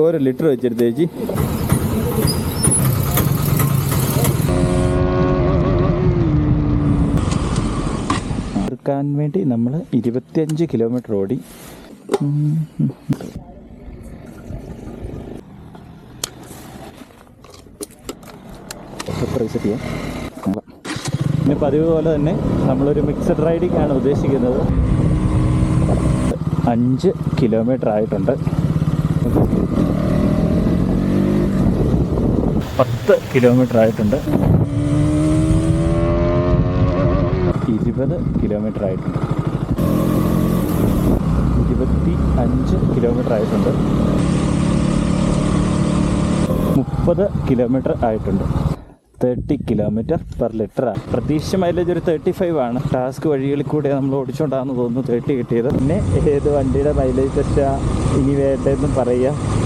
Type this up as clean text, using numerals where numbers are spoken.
ഓരോ ലിറ്റർ വെച്ചെടുത്ത് ചേച്ചി. ക്കാൻ വേണ്ടി നമ്മൾ 25 കിലോമീറ്റർ ഓടി. റീസെറ്റ് ചെയ്യാം. പിന്നെ പതിവ് പോലെ തന്നെ നമ്മളൊരു മിക്സഡ് റൈഡിംഗ് ആണ് ഉദ്ദേശിക്കുന്നത്. 5 കിലോമീറ്റർ ആയിട്ടുണ്ട്. 10 കിലോമീറ്റർ ആയിട്ടുണ്ട്. 20 കിലോമീറ്റർ ആയിട്ടുണ്ട്. 25 കിലോമീറ്റർ ആയിട്ടുണ്ട്. 30 കിലോമീറ്റർ ആയിട്ടുണ്ട്. 30 കിലോമീറ്റർ പെർ ലിറ്റർ. പ്രതീക്ഷ മൈലേജ് ഒരു 35 ആണ്. ടാസ്ക് വഴികളിൽ കൂടെ നമ്മൾ ഓടിച്ചുകൊണ്ടാണെന്ന് തോന്നുന്നു 30 കിട്ടിയത്. പിന്നെ ഏത് വണ്ടിയുടെ മൈലേജ് ടെസ്റ്റാ ഇനി വേണ്ടതെന്നും പറയുക.